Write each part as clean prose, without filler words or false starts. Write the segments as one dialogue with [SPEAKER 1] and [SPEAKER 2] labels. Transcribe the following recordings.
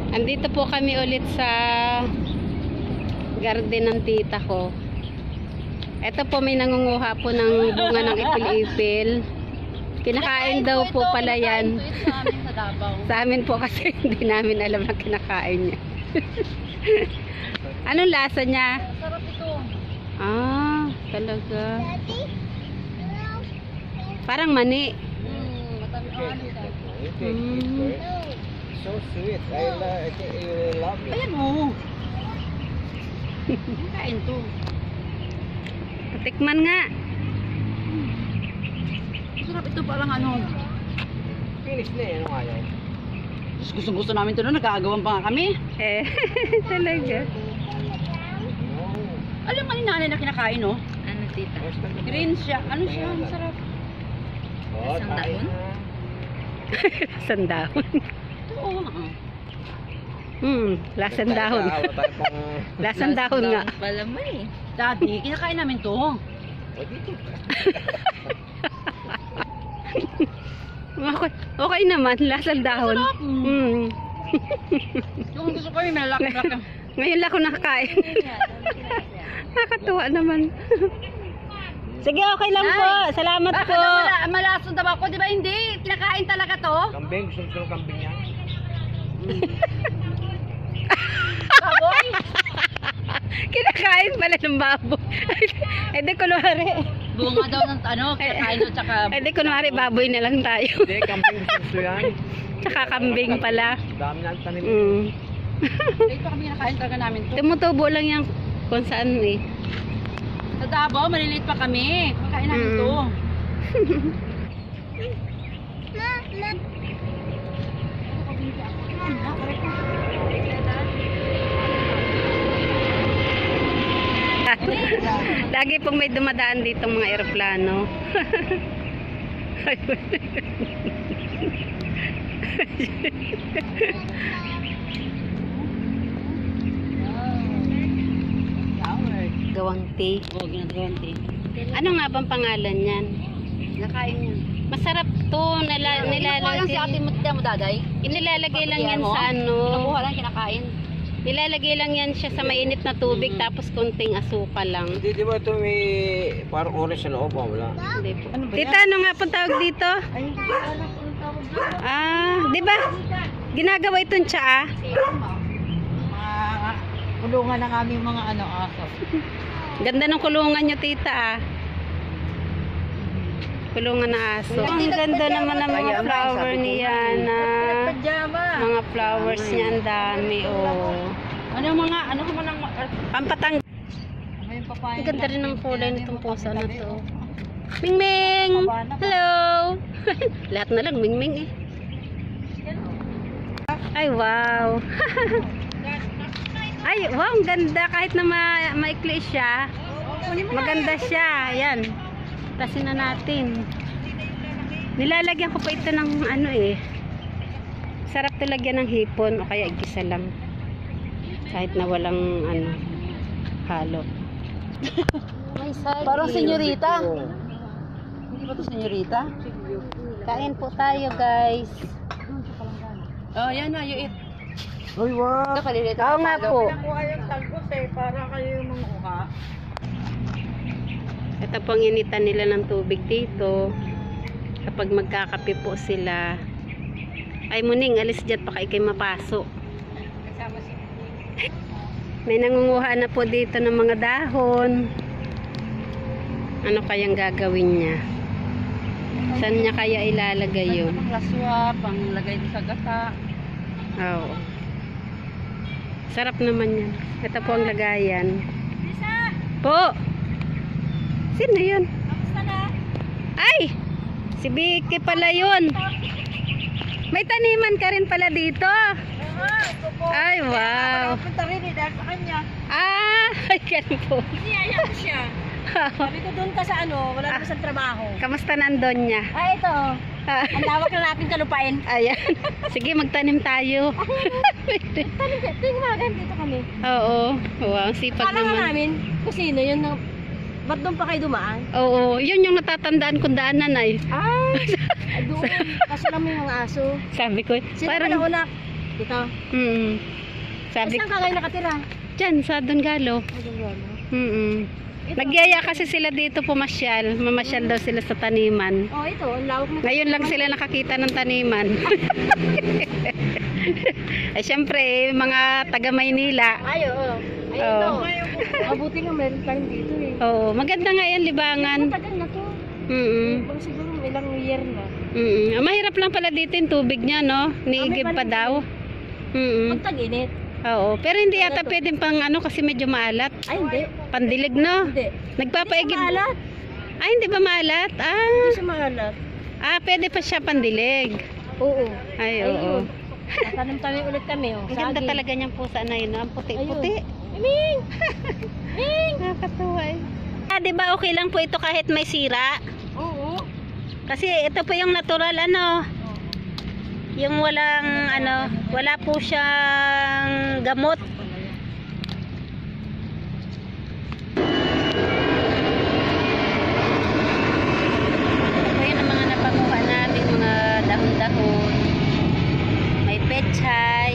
[SPEAKER 1] Andito po kami ulit sa garden ng tita ko. Ito po, may nangunguha po ng bunga ng ipil-ipil. Kinakain daw po pala yan.
[SPEAKER 2] Sa amin sa Davao.
[SPEAKER 1] Sa amin po kasi hindi namin alam na kinakain niya. Anong lasa niya?
[SPEAKER 2] Sarap ito.
[SPEAKER 1] Ah, talaga. Parang mani.
[SPEAKER 2] Matabi ang ano siya.
[SPEAKER 3] So sweet. I think you love it.
[SPEAKER 2] Ayan o. Kain to.
[SPEAKER 1] Patikman nga.
[SPEAKER 2] Sarap ito, parang ano.
[SPEAKER 3] Finish na yan. Ano nga yan?
[SPEAKER 2] Gusto namin ito na, nag-aagawan pa nga kami.
[SPEAKER 1] Eh, talaga.
[SPEAKER 2] Alam nga ni nanay na kinakain, no?
[SPEAKER 1] Ano tita?
[SPEAKER 2] Green siya. Ano siya? Masarap.
[SPEAKER 3] Oh,
[SPEAKER 2] Isang
[SPEAKER 3] tayo
[SPEAKER 2] taon?
[SPEAKER 3] na.
[SPEAKER 1] Sandahon.
[SPEAKER 2] Oo.
[SPEAKER 1] Lasang dahon.
[SPEAKER 3] Wala tayo pang...
[SPEAKER 1] Lasang dahon nga.
[SPEAKER 2] Palaman eh. Daddy, kinakain namin to.
[SPEAKER 3] O, dito.
[SPEAKER 1] Okay, okay naman, lasang dahon.
[SPEAKER 2] Masarap. Yung gusto ko yung malaki-laki.
[SPEAKER 1] Ngayon lang ako nakakain. Nakakatuwa naman. Sige, okay lang po. Salamat
[SPEAKER 2] Bakit
[SPEAKER 1] po.
[SPEAKER 2] malason daw ako? Di ba hindi? Kinakain talaga to?
[SPEAKER 3] Kambing. Gusto ng kambing yan.
[SPEAKER 2] Baboy?
[SPEAKER 1] Kinakain pala ng baboy. Eh di kunwari.
[SPEAKER 2] Bunga daw ng ano, kinakain daw tsaka...
[SPEAKER 1] Eh di kunwari baboy na lang tayo.
[SPEAKER 3] Hindi, kambing gusto yan.
[SPEAKER 1] Tsaka kambing pala.
[SPEAKER 3] Dami na ang tanim.
[SPEAKER 2] Ito kami kinakain talaga namin to.
[SPEAKER 1] Tumutubo lang yan kung saan eh.
[SPEAKER 2] Sa Davao, maliliit pa kami. Kinakain namin to.
[SPEAKER 1] Lagi pong may dumadaan ditong mga eroplano. Gawang tea.
[SPEAKER 2] Oo, ginagawan din.
[SPEAKER 1] Ano nga bang pangalan yan?
[SPEAKER 2] Kinakain yan.
[SPEAKER 1] Masarap to.
[SPEAKER 2] Kinukuha lang si ate mo, daday.
[SPEAKER 1] Inilalagay lang yan sa ano.
[SPEAKER 2] Kinukuha lang, kinakain.
[SPEAKER 1] Nilalagay lang yan siya sa mainit na tubig tapos konting asukal lang.
[SPEAKER 3] Hindi, di ba ito may parang orange sa loob? Wala.
[SPEAKER 1] Hindi po.
[SPEAKER 2] Ano ba
[SPEAKER 1] Tita, ano nga pong tawag dito? Ah, di ba? Ginagawa itong tsaa?
[SPEAKER 2] Kulungan ng aming mga ano, aso.
[SPEAKER 1] Ganda ng kulungan nyo, tita ah. Kulungan na aso. Ang ganda naman ng mga flower ni Yana.
[SPEAKER 2] Pajama.
[SPEAKER 1] Mga flowers niya, ang dami oh.
[SPEAKER 2] Ano ko man ang...
[SPEAKER 1] Pampatang.
[SPEAKER 2] May papaya.
[SPEAKER 1] Ang ganda rin ng kulay nitong pusa na to. Mingming! Hello! Lahat na lang, Mingming eh. Ay, wow! Ay, wow, ang ganda. Kahit na maikli siya, maganda siya. Ayan. Tasin na natin. Nilalagyan ko pa ito ng ano eh. Sarap to lagyan ng hipon o kaya igisa lang. Kahit na walang ano, halo.
[SPEAKER 2] Parang senyorita. Hindi ba ito senyorita?
[SPEAKER 1] Kain po tayo, guys.
[SPEAKER 2] Oh, yan na, you eat.
[SPEAKER 3] Uy, wow!
[SPEAKER 2] Ito, kalilito.
[SPEAKER 1] Oo nga po.
[SPEAKER 2] Nakuha yung talbos eh, para kayo yung manguha.
[SPEAKER 1] Ito pong initan nila ng tubig dito. Kapag magkakape po sila. Ay, Muning, alis dyan pa kay mapasok. May nangunguha na po dito ng mga dahon. Ano kayang gagawin niya? Saan niya kaya ilalagay yun?
[SPEAKER 2] Pang laswa, pang lagay sa gata.
[SPEAKER 1] Oo. Sarap naman yan. Ito po ang lagayan. Po! Sino yun? Ay! Si Vicky pala yun. May taniman ka rin pala dito. Ay, wow.
[SPEAKER 2] Punta rin eh, dahil sa kanya.
[SPEAKER 1] Ah, ay ganun po.
[SPEAKER 2] Niyaya ko siya. Sabi ko doon ka sa ano, wala naman sa trabaho.
[SPEAKER 1] Kamusta nandun niya?
[SPEAKER 2] Ay, ito. Ang lawak na natin kalupain.
[SPEAKER 1] Ayan. Sige, magtanim tayo.
[SPEAKER 2] Tanim ka, tingin mga dito kami.
[SPEAKER 1] Oo. Wow, sipag
[SPEAKER 2] Kala nga
[SPEAKER 1] naman.
[SPEAKER 2] namin, kung sino yun, ba't doon pa kayo dumaan?
[SPEAKER 1] Oo, yun yung natatandaan kong daanan ay.
[SPEAKER 2] Ay, doon. Kaso lang may mga aso.
[SPEAKER 1] Sabi ko,
[SPEAKER 2] Sino
[SPEAKER 1] parang
[SPEAKER 2] pala una? Ito.
[SPEAKER 1] Sabi,
[SPEAKER 2] Saan ka ngayon nakatira?
[SPEAKER 1] dyan sa Dungalo. Nagyaya kasi sila dito pumasyal. Mamasyal daw sila sa taniman.
[SPEAKER 2] Oh, ito. Ang lawak mo.
[SPEAKER 1] Ngayon lang sila nakakita ng taniman. Ay syempre, mga taga Maynila.
[SPEAKER 2] Ay, oo. Ay, ito. Mabuti nga meron tayong dito eh.
[SPEAKER 1] Oo, maganda nga yan, libangan.
[SPEAKER 2] Matagal na to. Bang siguro ilang year na.
[SPEAKER 1] Mahirap lang pala dito yung tubig niya, no? Niigib pa daw.
[SPEAKER 2] Pag tag-init.
[SPEAKER 1] Oo, pero hindi yata pwedeng pang ano kasi medyo maalat.
[SPEAKER 2] Ay, hindi.
[SPEAKER 1] Pandilig, no?
[SPEAKER 2] Hindi.
[SPEAKER 1] Nagpapaigib.
[SPEAKER 2] Hindi siya maalat.
[SPEAKER 1] Ay, hindi ba maalat?
[SPEAKER 2] Hindi siya maalat.
[SPEAKER 1] Pwede pa siya pandilig.
[SPEAKER 2] Oo.
[SPEAKER 1] Ay, oo.
[SPEAKER 2] Tatanong-tanim ulit kami. Oh.
[SPEAKER 1] Ang ganda talaga niyang pusa na yun, no? Ang puti-puti.
[SPEAKER 2] Ming! Ming!
[SPEAKER 1] Nakakatuwa eh. Di ba okay lang po ito kahit may sira?
[SPEAKER 2] Oo.
[SPEAKER 1] Kasi ito po yung natural ano. Yung walang ano, wala po siyang gamot. Ito po yun ang mga napanguha namin, mga dahon-dahon. May pechay,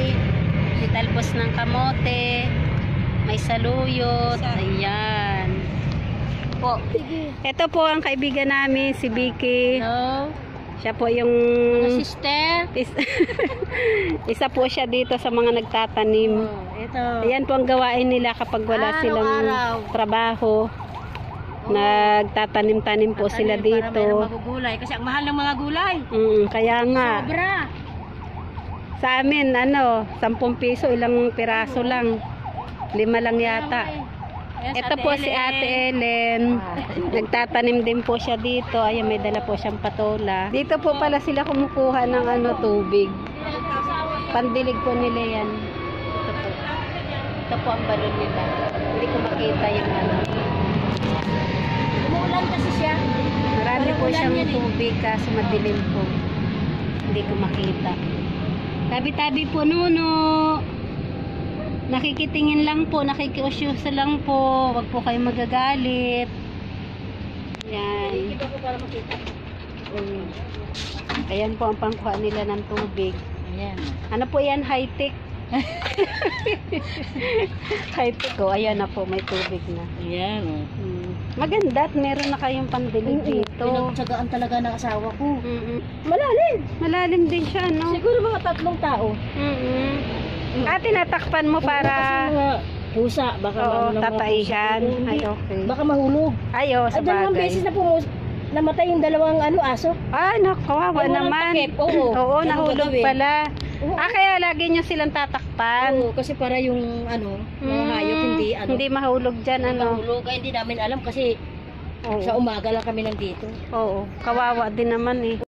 [SPEAKER 1] may talbos ng kamote, may saluyot, ayan. Po. Ito po ang kaibigan namin, si Vicky.
[SPEAKER 2] Hello?
[SPEAKER 1] Siya po yung
[SPEAKER 2] Sister?
[SPEAKER 1] isa po siya dito sa mga nagtatanim.
[SPEAKER 2] Ito.
[SPEAKER 1] Ayan po ang gawain nila kapag wala silang
[SPEAKER 2] Araw-araw.
[SPEAKER 1] trabaho. Nagtatanim-tanim po sila
[SPEAKER 2] Para meron
[SPEAKER 1] dito.
[SPEAKER 2] magugulay. Kasi ang mahal ng mga gulay.
[SPEAKER 1] Kaya nga.
[SPEAKER 2] Sobra.
[SPEAKER 1] Sa amin, 10 piso, ilang piraso lang. 5 lang yata.
[SPEAKER 2] Ayan,
[SPEAKER 1] Ito po si Ate Ellen. Nagtatanim din po siya dito. Ayan, may dala po siyang patola. Dito po pala sila kumukuha ng tubig. Pandilig po nila yan. Ito po. Ito po ang balon nila. Hindi ko makita yung ano.
[SPEAKER 2] Umuulan kasi siya.
[SPEAKER 1] Marami po
[SPEAKER 2] Walang
[SPEAKER 1] siyang
[SPEAKER 2] ulan yan eh.
[SPEAKER 1] tubig kaso madilim po. Hindi ko makita. Tabi-tabi po, Nuno. Nakikitingin lang po, nakikiusyusa lang po. Huwag po kayo magagalit. Yan.
[SPEAKER 2] Ito ko para makita.
[SPEAKER 1] Ayan po ang pangkuha nila ng tubig.
[SPEAKER 2] Ayan.
[SPEAKER 1] Ano po yan? High-tech? High-tech ko. Ayan na po, may tubig na.
[SPEAKER 2] Ayan.
[SPEAKER 1] Maganda at meron na kayong pandilig dito.
[SPEAKER 2] Pinagtsagaan talaga ng asawa ko.
[SPEAKER 1] Malalim. Malalim din siya, no?
[SPEAKER 2] Siguro mga 3 tao.
[SPEAKER 1] Tinatakpan mo para
[SPEAKER 2] Kasi mga pusa. Baka
[SPEAKER 1] tataihan. Ay, okay.
[SPEAKER 2] Baka mahulog.
[SPEAKER 1] Ay, sa
[SPEAKER 2] Dalawang
[SPEAKER 1] bagay.
[SPEAKER 2] beses na po namatay yung 2 aso.
[SPEAKER 1] Ay, nakawawa
[SPEAKER 2] Ay, walang
[SPEAKER 1] naman.
[SPEAKER 2] takip. Oo.
[SPEAKER 1] Oo,
[SPEAKER 2] Ganun
[SPEAKER 1] nahulog
[SPEAKER 2] gagawin.
[SPEAKER 1] pala.
[SPEAKER 2] Oo.
[SPEAKER 1] Kaya lagi nyo silang tatakpan.
[SPEAKER 2] Oo, kasi para yung mga hayop
[SPEAKER 1] Hindi mahulog dyan,
[SPEAKER 2] mahulog. Ay, hindi namin alam kasi
[SPEAKER 1] Oo.
[SPEAKER 2] sa umaga lang kami nandito.
[SPEAKER 1] Oo, kawawa din naman eh.